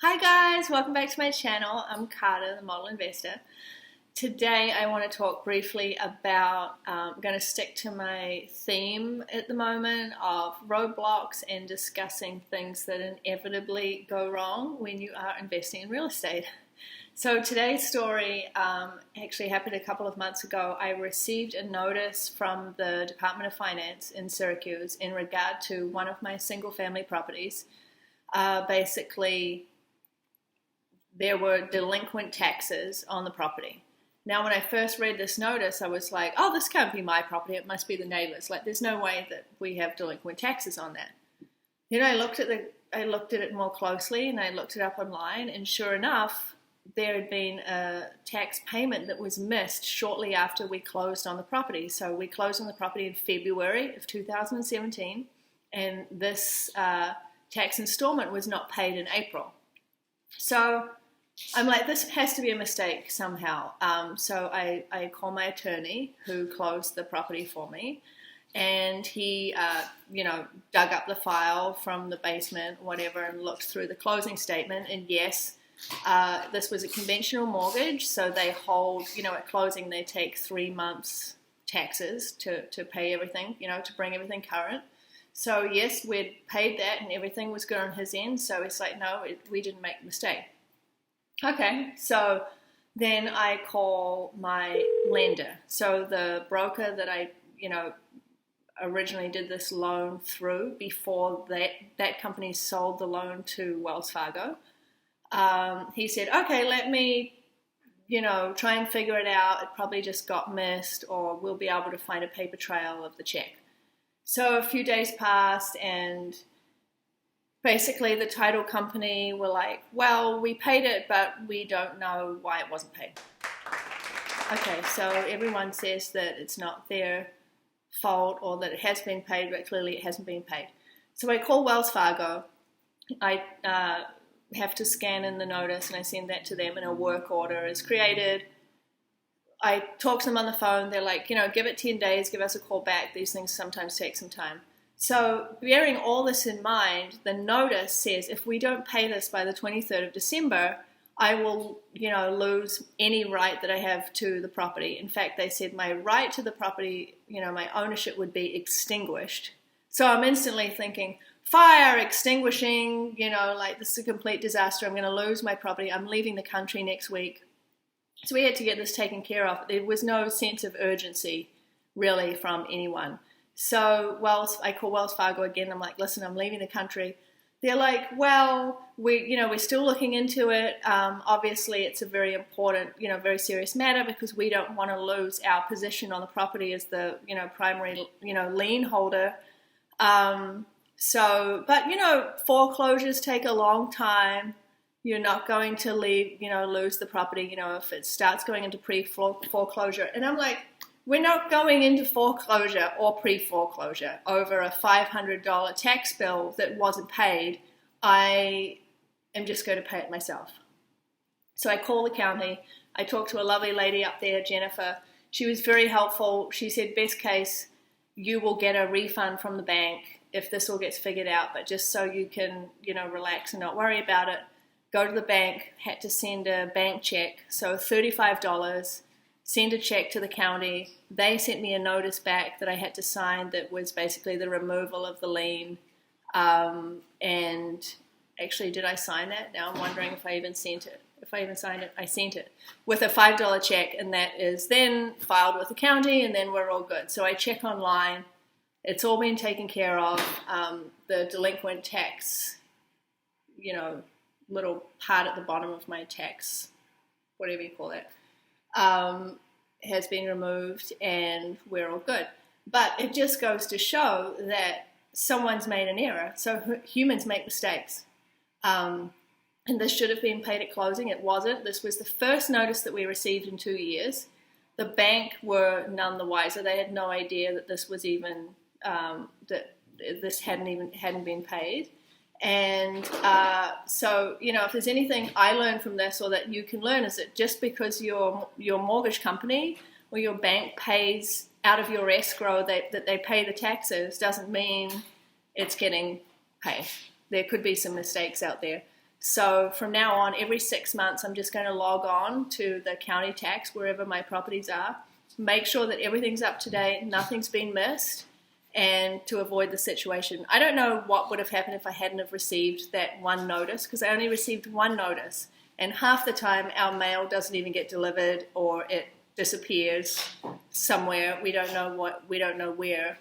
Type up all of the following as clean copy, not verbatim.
Hi guys, welcome back to my channel. I'm Carter, the Model Investor. Today I want to talk briefly about, I'm going to stick to my theme at the moment of roadblocks and discussing things that inevitably go wrong when you are investing in real estate. So today's story actually happened a couple of months ago. I received a notice from the Department of Finance in Syracuse in regard to one of my single family properties. Basically, there were delinquent taxes on the property. Now, when I first read this notice, I was like, oh, this can't be my property. It must be the neighbor's. Like, there's no way that we have delinquent taxes on that. Then I looked at it more closely, and I looked it up online, and sure enough, there had been a tax payment that was missed shortly after we closed on the property. So we closed on the property in February of 2017, and this tax installment was not paid in April. So I'm like, this has to be a mistake somehow. So I call my attorney who closed the property for me, and he, dug up the file from the basement, whatever, and looked through the closing statement. And yes, this was a conventional mortgage, so they hold, at closing they take 3 months taxes to pay everything, to bring everything current. So yes, we'd paid that and everything was good on his end. So it's like, no, we didn't make a mistake. Okay, so then I call my lender. So the broker that I, originally did this loan through before that company sold the loan to Wells Fargo. He said, okay, let me, try and figure it out. It probably just got missed, or we'll be able to find a paper trail of the check. So a few days passed, and basically the title company were like, well, we paid it, but we don't know why it wasn't paid. Okay, so everyone says that it's not their fault or that it has been paid, but clearly it hasn't been paid. So I call Wells Fargo. I have to scan in the notice, and I send that to them, and a work order is created. I talk to them on the phone. They're like, give it 10 days, give us a call back. These things sometimes take some time. So bearing all this in mind, the notice says if we don't pay this by the 23rd of December, I will, lose any right that I have to the property. In fact, they said my right to the property, my ownership would be extinguished. So I'm instantly thinking, fire, extinguishing, this is a complete disaster. I'm going to lose my property. I'm leaving the country next week. So we had to get this taken care of. There was no sense of urgency really from anyone. So I call Wells Fargo again. I'm like, listen, I'm leaving the country. They're like, well, we're still looking into it. Obviously, it's a very important, very serious matter because we don't want to lose our position on the property as the, primary, lien holder. But foreclosures take a long time. You're not going to lose the property, if it starts going into pre-foreclosure. And I'm like, we're not going into foreclosure or pre-foreclosure over a $500 tax bill that wasn't paid. I am just going to pay it myself. So I call the county. I talked to a lovely lady up there, Jennifer. She was very helpful. She said, best case, you will get a refund from the bank if this all gets figured out. But just so you can, relax and not worry about it, go to the bank, had to send a bank check, so $35, send a check to the county. They sent me a notice back that I had to sign that was basically the removal of the lien. And actually, did I sign that? Now I'm wondering if I even sent it. If I even signed it, I sent it with a $5 check, and that is then filed with the county, and then we're all good. So I check online. It's all been taken care of. The delinquent tax, little part at the bottom of my tax, whatever you call it, has been removed, and we're all good. But it just goes to show that someone's made an error. So humans make mistakes. And this should have been paid at closing. It wasn't. This was the first notice that we received in 2 years. The bank were none the wiser. They had no idea that this was even, that this hadn't been paid. And so, if there's anything I learned from this, or that you can learn, is that just because your mortgage company or your bank pays out of your escrow that they pay the taxes doesn't mean it's getting paid. There could be some mistakes out there. So from now on, every 6 months, I'm just going to log on to the county tax wherever my properties are, make sure that everything's up to date, nothing's been missed, and to avoid the situation. I don't know what would have happened if I hadn't have received that one notice, because I only received one notice, and half the time our mail doesn't even get delivered, or it disappears somewhere. We don't know where.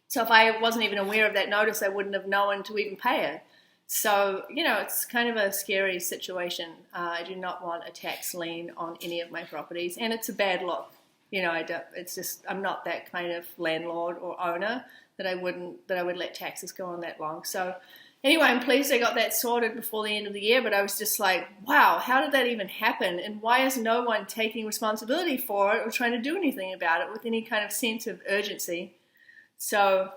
So if I wasn't even aware of that notice, I wouldn't have known to even pay it. So, it's kind of a scary situation. I do not want a tax lien on any of my properties, and it's a bad look. I'm not that kind of landlord or owner that I would let taxes go on that long. So anyway, I'm pleased I got that sorted before the end of the year, but I was just like, wow, how did that even happen? And why is no one taking responsibility for it or trying to do anything about it with any kind of sense of urgency? So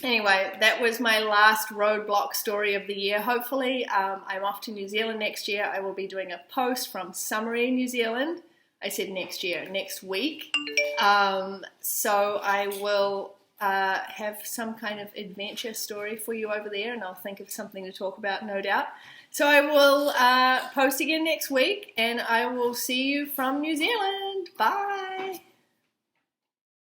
anyway, that was my last roadblock story of the year. Hopefully, I'm off to New Zealand next year. I will be doing a post from Summary, New Zealand. I said next year, next week. So I will have some kind of adventure story for you over there, and I'll think of something to talk about, no doubt. So I will post again next week, and I will see you from New Zealand. Bye.